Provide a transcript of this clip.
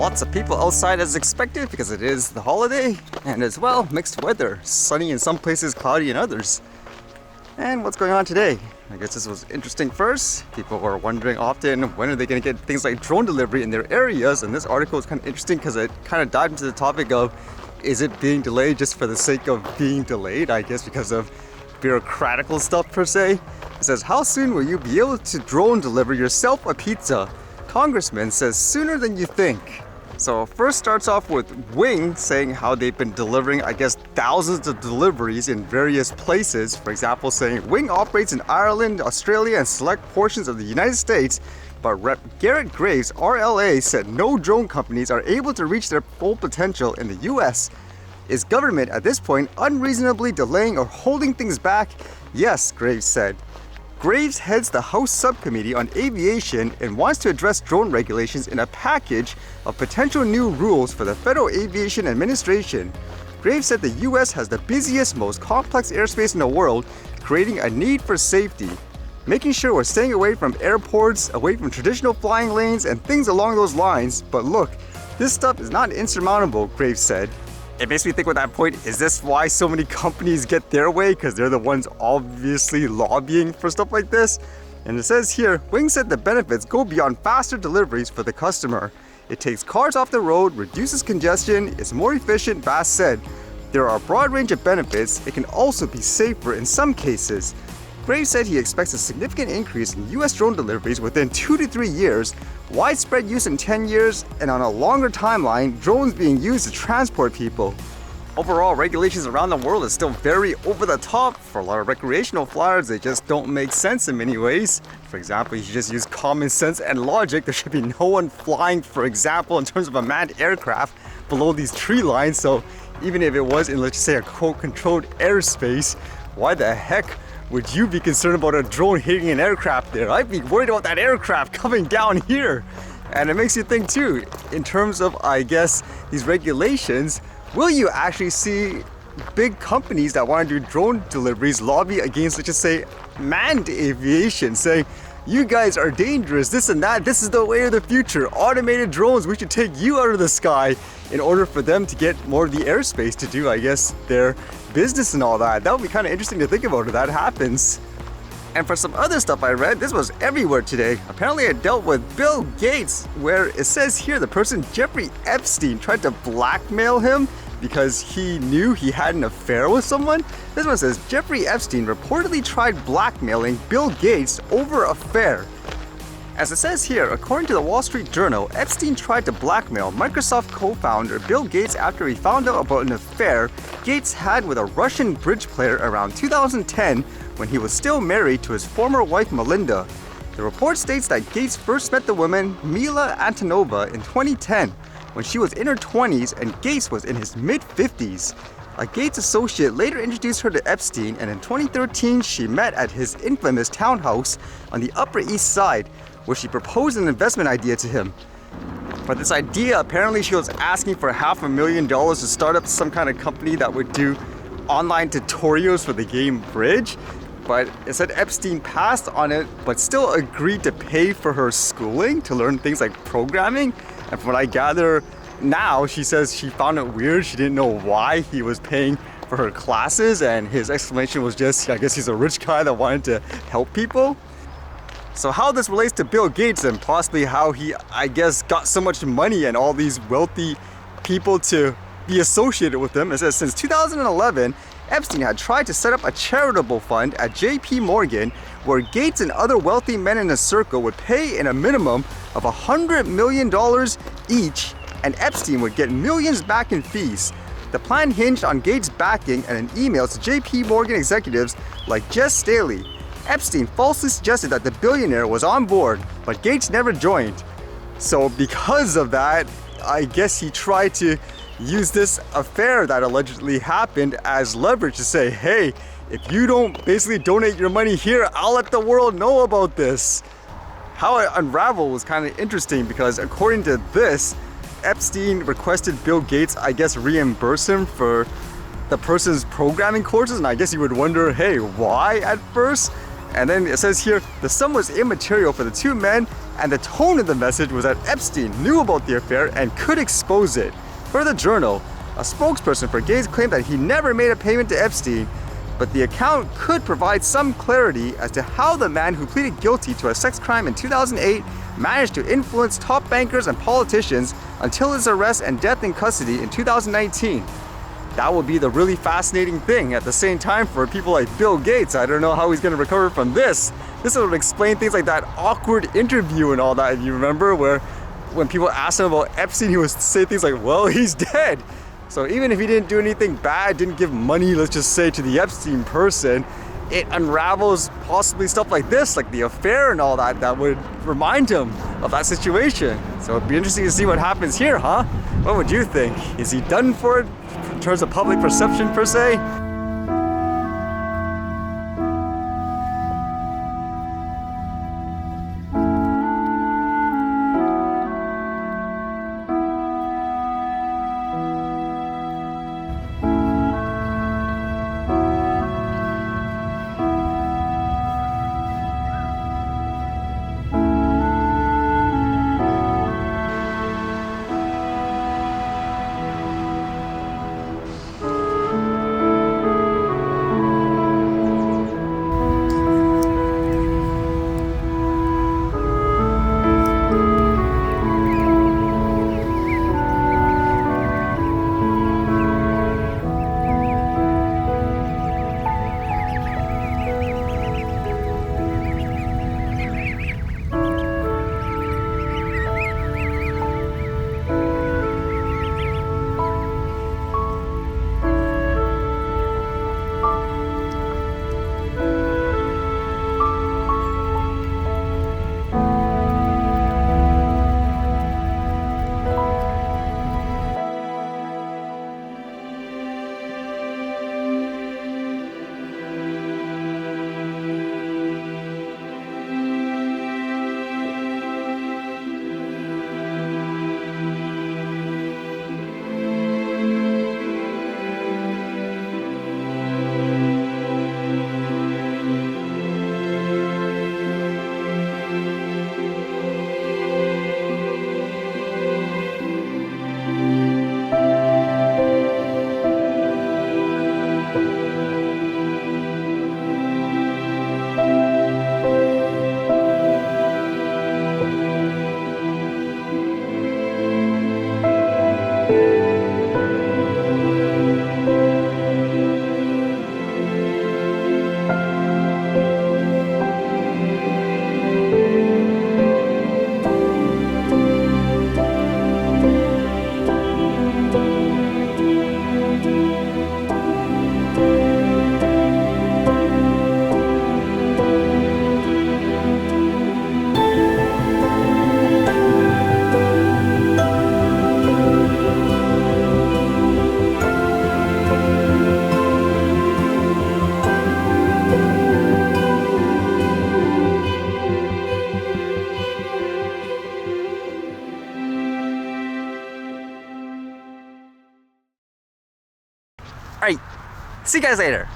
Lots of people outside as expected because it is the holiday, and as well, mixed weather. Sunny in some places, cloudy in others. And what's going on today? I guess this was interesting first. People were wondering often when are they going to get things like drone delivery in their areas, and this article is kind of interesting because it kind of dived into the topic of is it being delayed just for the sake of being delayed, I guess because of bureaucratical stuff per se. It says, how soon will you be able to drone deliver yourself a pizza? Congressman says sooner than you think. So first starts off with Wing saying how they've been delivering, I guess, thousands of deliveries in various places. For example, saying Wing operates in Ireland, Australia, and select portions of the United States. But Rep. Garrett Graves, RLA, said no drone companies are able to reach their full potential in the US. Is government at this point unreasonably delaying or holding things back? Yes, Graves said. Graves heads the House Subcommittee on Aviation and wants to address drone regulations in a package of potential new rules for the Federal Aviation Administration. Graves said the US has the busiest, most complex airspace in the world, creating a need for safety. Making sure we're staying away from airports, away from traditional flying lanes, and things along those lines. But look, this stuff is not insurmountable, Graves said. It makes me think with that point, is this why so many companies get their way? Because they're the ones obviously lobbying for stuff like this? And it says here, Wing said the benefits go beyond faster deliveries for the customer. It takes cars off the road, reduces congestion, is more efficient, Bass said. There are a broad range of benefits. It can also be safer in some cases. Graves said he expects a significant increase in US drone deliveries within 2 to 3 years, widespread use in 10 years, and on a longer timeline, drones being used to transport people. Overall, regulations around the world is still very over the top. For a lot of recreational flyers, they just don't make sense in many ways. For example, you should just use common sense and logic. There should be no one flying, for example, in terms of a manned aircraft below these tree lines. So even if it was in, let's just say, a controlled airspace, why the heck would you be concerned about a drone hitting an aircraft there? I'd be worried about that aircraft coming down here. And it makes you think too, in terms of, I guess, these regulations, will you actually see big companies that want to do drone deliveries lobby against, let's just say, manned aviation, saying, you guys are dangerous, this and that, this is the way of the future, automated drones, we should take you out of the sky, in order for them to get more of the airspace to do, I guess, their business and all that. That would be kind of interesting to think about if that happens. And for some other stuff I read, this was everywhere today. Apparently it dealt with Bill Gates, where it says here the person Jeffrey Epstein tried to blackmail him because he knew he had an affair with someone. This one says Jeffrey Epstein reportedly tried blackmailing Bill Gates over affair. As it says here, according to the Wall Street Journal, Epstein tried to blackmail Microsoft co-founder Bill Gates after he found out about an affair Gates had with a Russian bridge player around 2010 when he was still married to his former wife Melinda. The report states that Gates first met the woman Mila Antonova in 2010 when she was in her 20s and Gates was in his mid-50s. A Gates associate later introduced her to Epstein, and in 2013 she met at his infamous townhouse on the Upper East Side, where she proposed an investment idea to him. For this idea, apparently she was asking for $500,000 to start up some kind of company that would do online tutorials for the game Bridge. But it said Epstein passed on it, but still agreed to pay for her schooling to learn things like programming. And from what I gather now, she says she found it weird. She didn't know why he was paying for her classes, and his explanation was just, I guess he's a rich guy that wanted to help people. So how this relates to Bill Gates and possibly how he, I guess, got so much money and all these wealthy people to be associated with him, it says since 2011, Epstein had tried to set up a charitable fund at JP Morgan where Gates and other wealthy men in his circle would pay in a minimum of $100 million each, and Epstein would get millions back in fees. The plan hinged on Gates' backing and an email to JP Morgan executives like Jess Staley. Epstein falsely suggested that the billionaire was on board, but Gates never joined. So because of that, I guess he tried to use this affair that allegedly happened as leverage to say, hey, if you don't basically donate your money here, I'll let the world know about this. How it unraveled was kind of interesting because according to this, Epstein requested Bill Gates, I guess, reimburse him for the person's programming courses, and I guess you would wonder, hey, why at first? And then it says here, the sum was immaterial for the two men. and the tone of the message was that Epstein knew about the affair and could expose it. Per the Journal, a spokesperson for Gates claimed that he never made a payment to Epstein, but the account could provide some clarity as to how the man who pleaded guilty to a sex crime in 2008 managed to influence top bankers and politicians until his arrest and death in custody in 2019. That would be the really fascinating thing. At the same time, for people like Bill Gates, I don't know how he's going to recover from this. This would explain things like that awkward interview and all that, if you remember, where when people asked him about Epstein, he would say things like, well, he's dead. So even if he didn't do anything bad, didn't give money, let's just say, to the Epstein person, it unravels possibly stuff like this, like the affair and all that, that would remind him of that situation. So it'd be interesting to see what happens here, huh? What would you think? Is he done for it in terms of public perception per se? Alright, see you guys later.